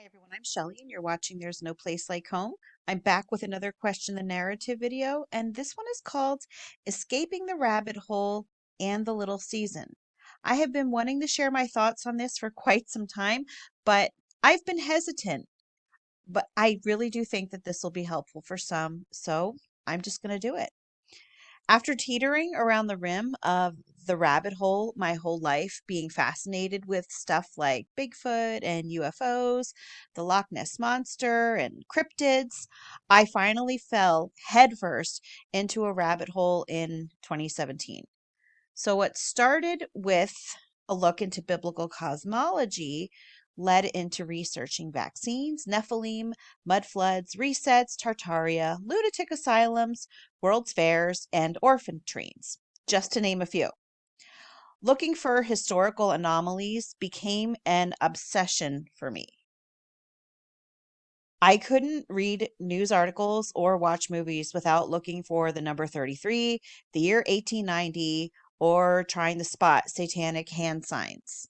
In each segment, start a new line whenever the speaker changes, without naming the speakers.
Hi everyone, I'm Shelly and you're watching There's No Place Like Home. I'm back with another Question the Narrative video, and this one is called Escaping the Rabbit Hole and the Little Season. I have been wanting to share my thoughts on this for quite some time, but I've been hesitant. But I really do think that this will be helpful for some, so I'm just going to do it. After teetering around the rim of the rabbit hole my whole life, being fascinated with stuff like Bigfoot and UFOs, the Loch Ness Monster, and cryptids, I finally fell headfirst into a rabbit hole in 2017. So, what started with a look into biblical cosmology led into researching vaccines, Nephilim, mud floods, resets, Tartaria, lunatic asylums, world's fairs, and orphan trains, just to name a few. Looking for historical anomalies became an obsession for me. I couldn't read news articles or watch movies without looking for the number 33, the year 1890, or trying to spot satanic hand signs.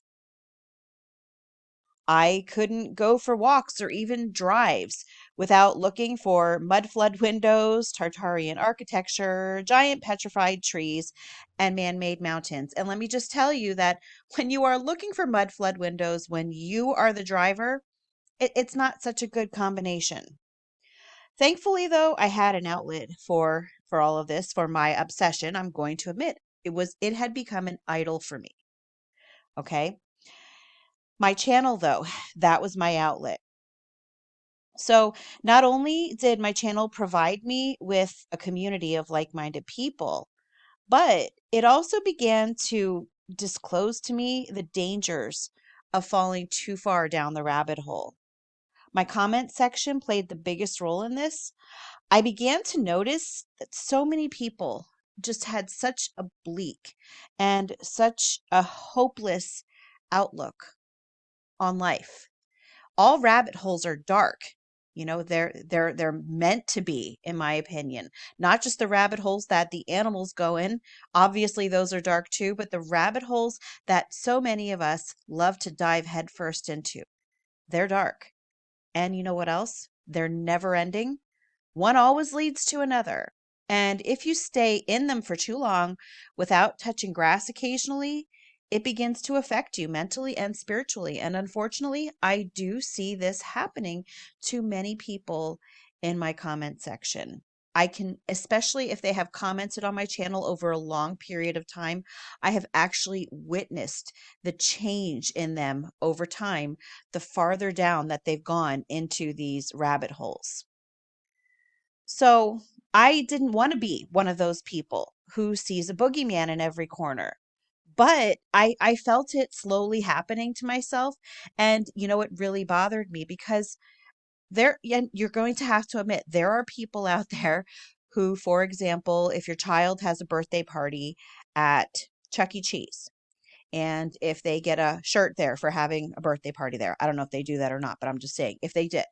I couldn't go for walks or even drives without looking for mud flood windows, Tartarian architecture, giant petrified trees, and man made mountains. And let me just tell you that when you are looking for mud flood windows, when you are the driver, it's not such a good combination. Thankfully, though, I had an outlet for all of this, for my obsession. I'm going to admit it had become an idol for me. Okay. My channel, though, that was my outlet. So not only did my channel provide me with a community of like-minded people, but it also began to disclose to me the dangers of falling too far down the rabbit hole. My comment section played the biggest role in this. I began to notice that so many people just had such a bleak and such a hopeless outlook on life. All rabbit holes are dark. They're meant to be, in my opinion. Not just the rabbit holes that the animals go in. Obviously, those are dark too, but the rabbit holes that so many of us love to dive headfirst into, they're dark. And you know what else? They're never ending. One always leads to another. And if you stay in them for too long without touching grass occasionally, it begins to affect you mentally and spiritually. And unfortunately, I do see this happening to many people in my comment section. I can, especially if they have commented on my channel over a long period of time, I have actually witnessed the change in them over time, the farther down that they've gone into these rabbit holes. So I didn't want to be one of those people who sees a boogeyman in every corner. But I felt it slowly happening to myself. And, it really bothered me because and you're going to have to admit, there are people out there who, for example, if your child has a birthday party at Chuck E. Cheese, and if they get a shirt there for having a birthday party there, I don't know if they do that or not, but I'm just saying, if they did,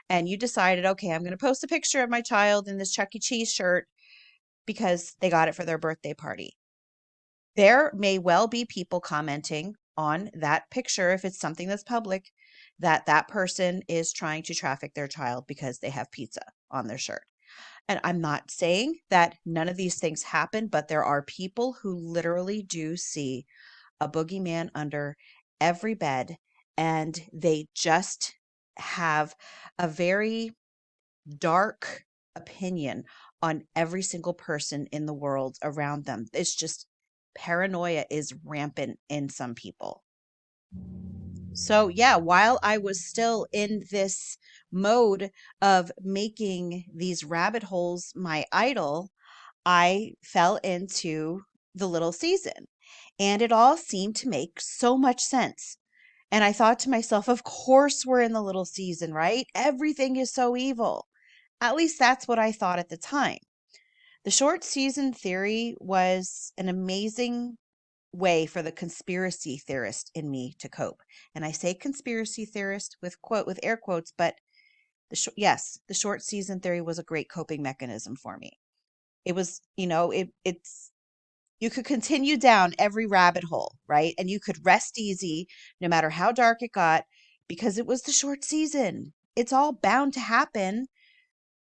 and you decided, okay, I'm going to post a picture of my child in this Chuck E. Cheese shirt because they got it for their birthday party. There may well be people commenting on that picture, if it's something that's public, that that person is trying to traffic their child because they have pizza on their shirt. And I'm not saying that none of these things happen, but there are people who literally do see a boogeyman under every bed, and they just have a very dark opinion on every single person in the world around them. It's just paranoia is rampant in some people. So, yeah, while I was still in this mode of making these rabbit holes my idol, I fell into the little season, and it all seemed to make so much sense. And I thought to myself, of course we're in the little season, right? Everything is so evil. At least that's what I thought at the time. The short season theory was an amazing way for the conspiracy theorist in me to cope. And I say conspiracy theorist with air quotes, but yes, the short season theory was a great coping mechanism for me. It was, it's you could continue down every rabbit hole, right? And you could rest easy no matter how dark it got because it was the short season. It's all bound to happen.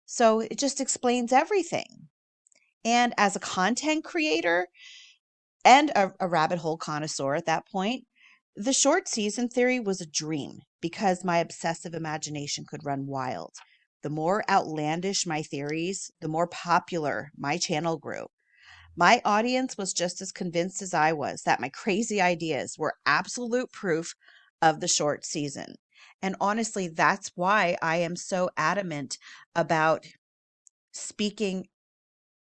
So it just explains everything. And as a content creator and a rabbit hole connoisseur at that point, the short season theory was a dream because my obsessive imagination could run wild. The more outlandish my theories, the more popular my channel grew. My audience was just as convinced as I was that my crazy ideas were absolute proof of the short season. And honestly, that's why I am so adamant about speaking.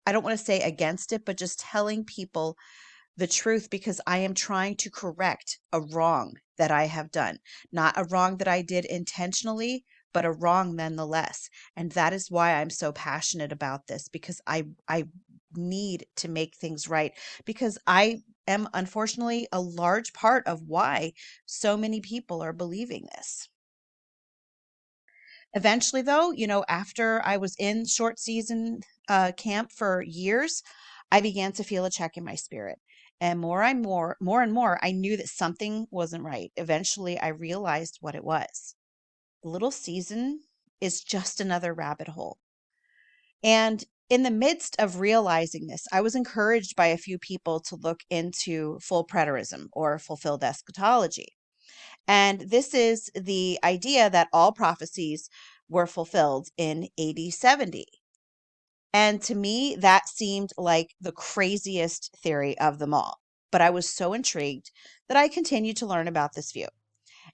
I don't want to say against it, but just telling people the truth, because I am trying to correct a wrong that I have done. Not a wrong that I did intentionally, but a wrong nonetheless. And that is why I'm so passionate about this, because I need to make things right, because I am unfortunately a large part of why so many people are believing this. Eventually, though, after I was in short season camp for years, I began to feel a check in my spirit. And more and more, I knew that something wasn't right. Eventually, I realized what it was. The little season is just another rabbit hole. And in the midst of realizing this, I was encouraged by a few people to look into full preterism, or fulfilled eschatology. And this is the idea that all prophecies were fulfilled in AD 70. And to me, that seemed like the craziest theory of them all. But I was so intrigued that I continued to learn about this view.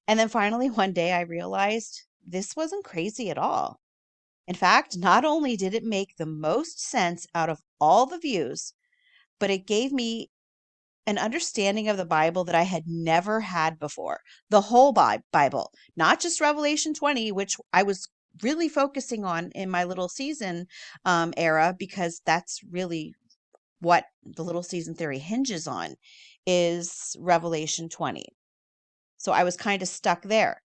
And then finally, one day, I realized this wasn't crazy at all. In fact, not only did it make the most sense out of all the views, but it gave me an understanding of the Bible that I had never had before. The whole Bible, not just Revelation 20, which I was really focusing on in my little season era, because that's really what the little season theory hinges on, is Revelation 20. So I was kind of stuck there.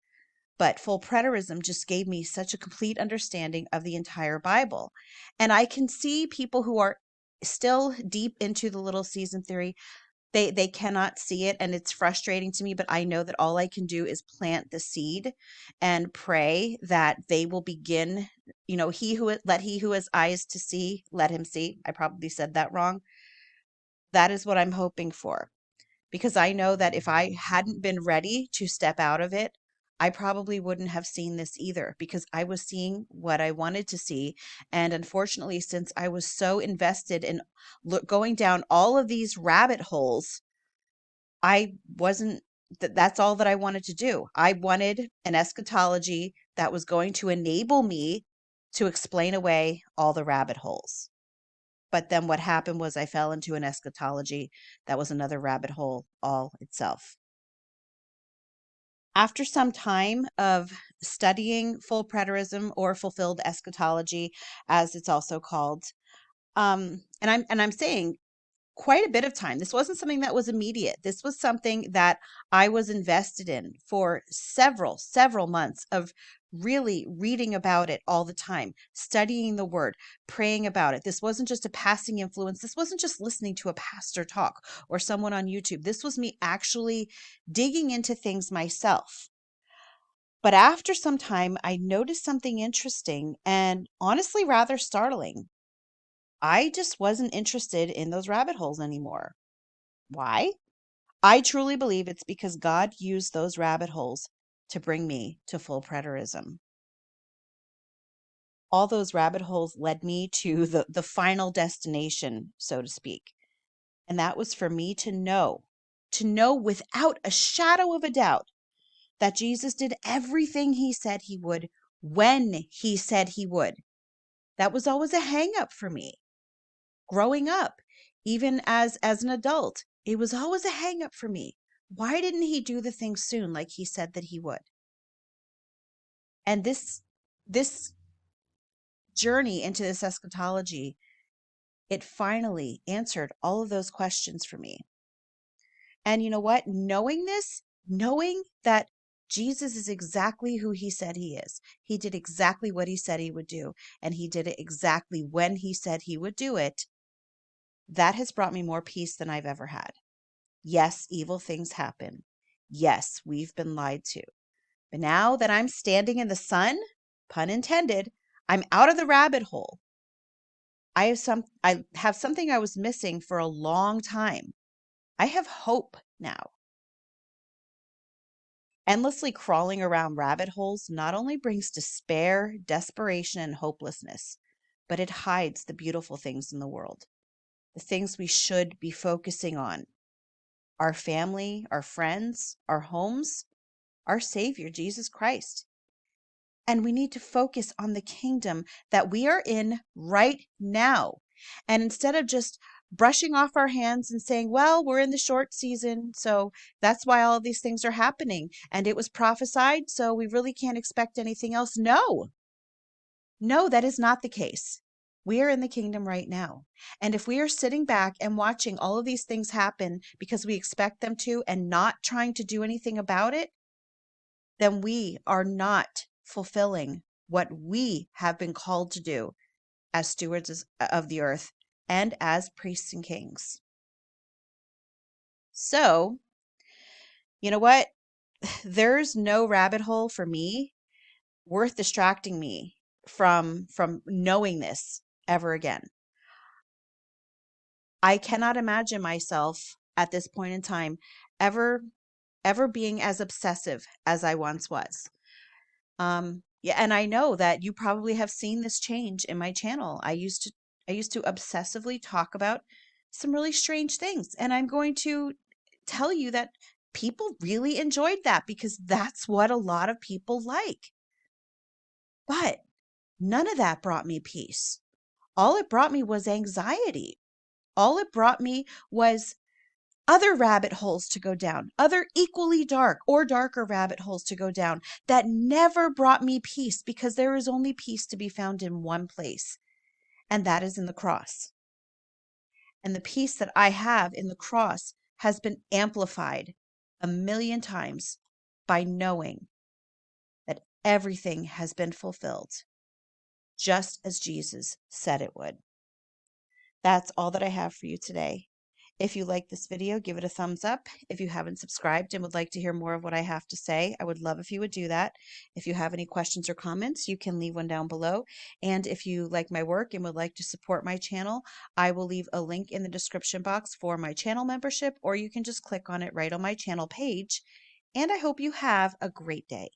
But full preterism just gave me such a complete understanding of the entire Bible. And I can see people who are still deep into the little season theory, they cannot see it, and it's frustrating to me, but I know that all I can do is plant the seed and pray that they will begin. He who has eyes to see, let him see. I probably said that wrong. That is what I'm hoping for, because I know that if I hadn't been ready to step out of it, I probably wouldn't have seen this either, because I was seeing what I wanted to see. And unfortunately, since I was so invested in going down all of these rabbit holes, I wasn't, that's all that I wanted to do. I wanted an eschatology that was going to enable me to explain away all the rabbit holes. But then what happened was I fell into an eschatology that was another rabbit hole all itself. After some time of studying full preterism, or fulfilled eschatology, as it's also called, and I'm saying quite a bit of time. This wasn't something that was immediate. This was something that I was invested in for several months of really reading about it all the time, studying the word, praying about it. This wasn't just a passing influence. This wasn't just listening to a pastor talk or someone on YouTube. This was me actually digging into things myself. But after some time, I noticed something interesting and honestly rather startling. I just wasn't interested in those rabbit holes anymore. Why? I truly believe it's because God used those rabbit holes to bring me to full preterism. All those rabbit holes led me to the final destination, so to speak. And that was for me to know without a shadow of a doubt that Jesus did everything he said he would when he said he would. That was always a hang up for me. Growing up, even as an adult, it was always a hang up for me. Why didn't he do the thing soon like he said that he would? And this journey into this eschatology, it finally answered all of those questions for me. And you know what? Knowing this, knowing that Jesus is exactly who he said he is. He did exactly what he said he would do, and he did it exactly when he said he would do it. That has brought me more peace than I've ever had. Yes, evil things happen. Yes, we've been lied to. But now that I'm standing in the sun, pun intended, I'm out of the rabbit hole. I have something I was missing for a long time. I have hope now. Endlessly crawling around rabbit holes not only brings despair, desperation, and hopelessness, but it hides the beautiful things in the world, the things we should be focusing on: our family, our friends, our homes, our Savior, Jesus Christ. And we need to focus on the kingdom that we are in right now. And instead of just brushing off our hands and saying, well, we're in the short season, so that's why all of these things are happening. And it was prophesied, so we really can't expect anything else. No, that is not the case. We are in the kingdom right now. And if we are sitting back and watching all of these things happen because we expect them to and not trying to do anything about it, then we are not fulfilling what we have been called to do as stewards of the earth and as priests and kings. So, you know what? There's no rabbit hole for me worth distracting me from knowing this ever again. I cannot imagine myself at this point in time ever being as obsessive as I once was. Yeah, and I know that you probably have seen this change in my channel. I used to obsessively talk about some really strange things, and I'm going to tell you that people really enjoyed that because that's what a lot of people like. But none of that brought me peace. All it brought me was anxiety. All it brought me was other rabbit holes to go down, other equally dark or darker rabbit holes to go down that never brought me peace, because there is only peace to be found in one place, and that is in the cross. And the peace that I have in the cross has been amplified a million times by knowing that everything has been fulfilled, just as Jesus said it would. That's all that I have for you today. If you like this video, give it a thumbs up. If you haven't subscribed and would like to hear more of what I have to say, I would love if you would do that. If you have any questions or comments, you can leave one down below. And if you like my work and would like to support my channel, I will leave a link in the description box for my channel membership, or you can just click on it right on my channel page. And I hope you have a great day.